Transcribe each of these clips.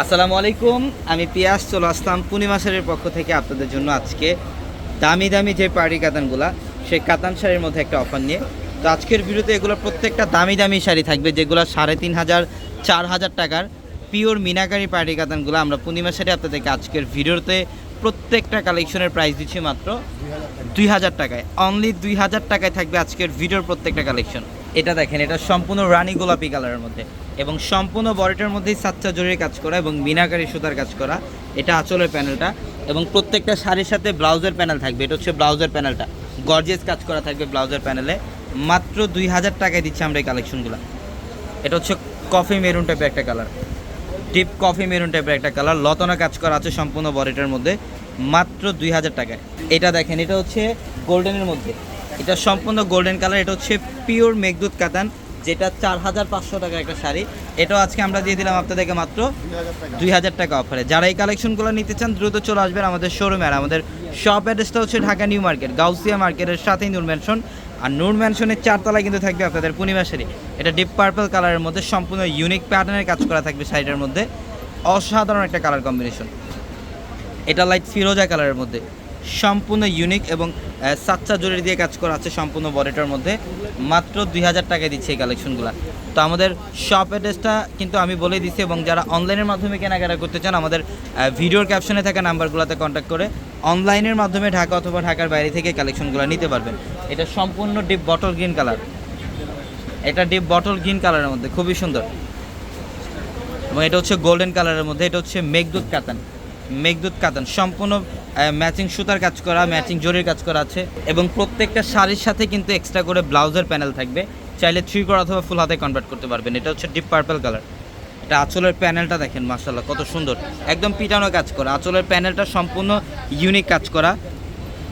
আসসালামু আলাইকুম, আমি পিয়াস চলে আসলাম পূর্ণিমা শাড়ির পক্ষ থেকে আপনাদের জন্য আজকে দামি দামি যে পার্টি কাতানগুলা সেই কাতান শাড়ির মধ্যে একটা অফার নিয়ে। তো আজকের ভিডিওতে এগুলো প্রত্যেকটা দামি দামি শাড়ি থাকবে, যেগুলো ৩,৫০০ ৪,০০০ টাকার পিওর মিনাকারি পার্টি কাতানগুলো আমরা পূর্ণিমা শাড়ি আপনাদেরকে আজকের ভিডিওতে প্রত্যেকটা কালেকশনের প্রাইস দিচ্ছি মাত্র ২,০০০ টাকায়। অনলি ২,০০০ টাকায় থাকবে আজকের ভিডিওর প্রত্যেকটা কালেকশন। এটা দেখেন, এটা সম্পূর্ণ রানী গোলাপি কালারের মধ্যে এবং সম্পূর্ণ বডিটার মধ্যেই সাচ্চা জরির কাজ করা এবং মিনাকারি সুতার কাজ করা। এটা আঁচলের প্যানেলটা এবং প্রত্যেকটা শাড়ির সাথে ব্লাউজের প্যানেল থাকবে। এটা হচ্ছে ব্লাউজের প্যানেলটা, গর্জিয়াস কাজ করা থাকবে ব্লাউজের প্যানেলে। মাত্র ২,০০০ টাকায় দিচ্ছি আমরা এই কালেকশনগুলো। এটা হচ্ছে কফি মেরুন টাইপের একটা কালার, ডিপ কফি মেরুন টাইপের একটা কালার, লতনা কাজ করা আছে সম্পূর্ণ বডিটার মধ্যে, মাত্র ২,০০০ টাকায়। এটা দেখেন, এটা হচ্ছে গোল্ডেনের মধ্যে, এটা সম্পূর্ণ গোল্ডেন কালার। এটা হচ্ছে পিওর মেঘদূত কাতান, যেটা ৪,৫০০ টাকার একটা শাড়ি। এটাও আজকে আমরা দিয়ে দিলাম আপনাদেরকে মাত্র ২,০০০ টাকা অফারে। যারা এই কালেকশনগুলো নিতে চান দ্রুত চলে আসবেন আমাদের শোরুমে। আর আমাদের শপ অ্যাড্রেসটা হচ্ছে ঢাকা নিউ মার্কেট, গাউসিয়া মার্কেটের সাথেই নূর ম্যানশন। আর নূর ম্যানশনের ৪ তলায় কিন্তু থাকবে আপনাদের পূর্ণিমা শাড়ি। এটা ডিপ পার্পল কালারের মধ্যে সম্পূর্ণ ইউনিক প্যাটার্নের কাজ করা থাকবে শাড়িটার মধ্যে, অসাধারণ একটা কালার কম্বিনেশন। এটা লাইট ফিরোজা কালারের মধ্যে সম্পূর্ণ ইউনিক এবং সাচ্চা জরি দিয়ে কাজ করা আছে সম্পূর্ণ বডিটার মধ্যে। মাত্র ২,০০০ টাকায় দিচ্ছে এই কালেকশনগুলো। তো আমাদের শপ অ্যাড্রেসটা কিন্তু আমি বলে দিচ্ছি, এবং যারা অনলাইনের মাধ্যমে কেনাকাটা করতে চান আমাদের ভিডিওর ক্যাপশনে থাকা নাম্বারগুলোতে কন্ট্যাক্ট করে অনলাইনের মাধ্যমে ঢাকা অথবা ঢাকার বাইরে থেকে কালেকশনগুলো নিতে পারবেন। এটা সম্পূর্ণ ডিপ বটল গ্রিন কালার, এটা ডিপ বটল গ্রিন কালারের মধ্যে খুবই সুন্দর। এবং এটা হচ্ছে গোল্ডেন কালারের মধ্যে। এটা হচ্ছে মেঘদূত কাতান, মেঘদূত কাতান সম্পূর্ণ ম্যাচিং সুতার কাজ করা, ম্যাচিং জরির কাজ করা আছে এবং প্রত্যেকটা শাড়ির সাথে কিন্তু এক্সট্রা করে ব্লাউজের প্যানেল থাকবে। চাইলে 3/4 অথবা ফুল হাতে কনভার্ট করতে পারবেন। এটা হচ্ছে ডিপ পার্পল কালার। এটা আঁচলের প্যানেলটা দেখেন, মাশাআল্লাহ কত সুন্দর, একদম পিটানো কাজ করা। আঁচলের প্যানেলটা সম্পূর্ণ ইউনিক কাজ করা,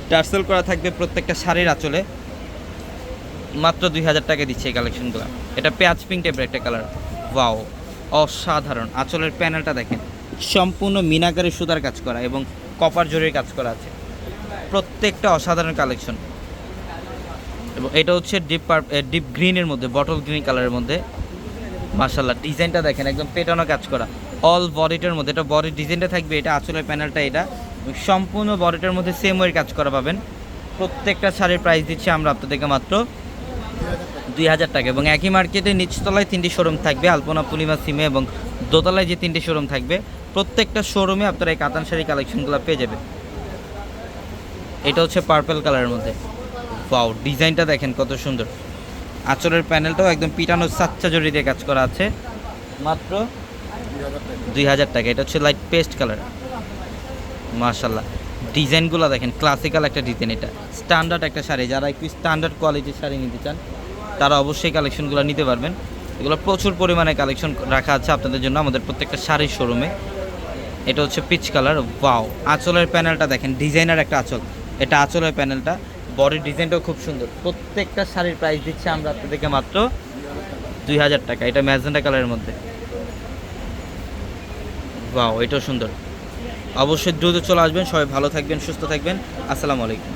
টার্সেল করা থাকবে প্রত্যেকটা শাড়ির আঁচলে। মাত্র ২,০০০ টাকা দিচ্ছে এই কালেকশনগুলো। এটা পেঁয়াজ পিঙ্ক টাইপের একটা কালার, ওয়াও অসাধারণ। আঁচলের প্যানেলটা দেখেন, সম্পূর্ণ মিনাকারি সুতার কাজ করা এবং কপার জরির কাজ করা আছে, প্রত্যেকটা অসাধারণ কালেকশন। এবং এটা হচ্ছে ডিপ গ্রিনের মধ্যে, বটল গ্রিন কালারের মধ্যে। মাশাআল্লাহ ডিজাইনটা দেখেন, একদম পেটানো কাজ করা অল বডিটার মধ্যে। এটা বডির ডিজাইনটা থাকবে, এটা আঁচলের প্যানেলটা, এটা সম্পূর্ণ বডিটার মধ্যে সেম ওয়ের কাজ করা পাবেন। প্রত্যেকটা শাড়ির প্রাইস দিচ্ছি আমরা আপনাদেরকে মাত্র ২,০০০ টাকা। এবং একই মার্কেটের নিচতলায় 3টি শোরুম থাকবে, আলপনা, পূর্ণিমা, সিমে এবং দোতলায় যে 3টি শোরুম থাকবে, প্রত্যেকটা শোরুমে আপনারা এই কাতান শাড়ি কালেকশনগুলো পেয়ে যাবেন। এটা হচ্ছে পার্পল কালারের মধ্যে, ওয়াও ডিজাইনটা দেখেন কত সুন্দর। আঁচলের প্যানেলটাও একদম পিটানো সাচ্চা জরি দিয়ে কাজ করা আছে, মাত্র ২,০০০ টাকা। এটা হচ্ছে লাইট পেস্ট কালার, মাশাআল্লাহ ডিজাইনগুলো দেখেন, ক্লাসিক্যাল একটা ডিজাইন। এটা স্ট্যান্ডার্ড একটা শাড়ি, যারা একটু স্ট্যান্ডার্ড কোয়ালিটির শাড়ি নিতে চান তারা অবশ্যই কালেকশনগুলো নিতে পারবেন। এগুলো প্রচুর পরিমাণে কালেকশন রাখা আছে আপনাদের জন্য আমাদের প্রত্যেকটা শাড়ির শোরুমে। এটা হচ্ছে পিচ কালার, ওয়াও আঁচলের প্যানেলটা দেখেন, ডিজাইনার একটা আঁচল। এটা আঁচলের প্যানেলটা, বডির ডিজাইনটাও খুব সুন্দর। প্রত্যেকটা শাড়ির প্রাইস দিচ্ছে আমরা আপনাদেরকে মাত্র ২,০০০ টাকা। এটা ম্যাজেন্টা কালারের মধ্যে, ওয়াও এটাও সুন্দর। অবশ্যই দ্রুত চলে আসবেন। সবাই ভালো থাকবেন, সুস্থ থাকবেন। আসসালামু আলাইকুম।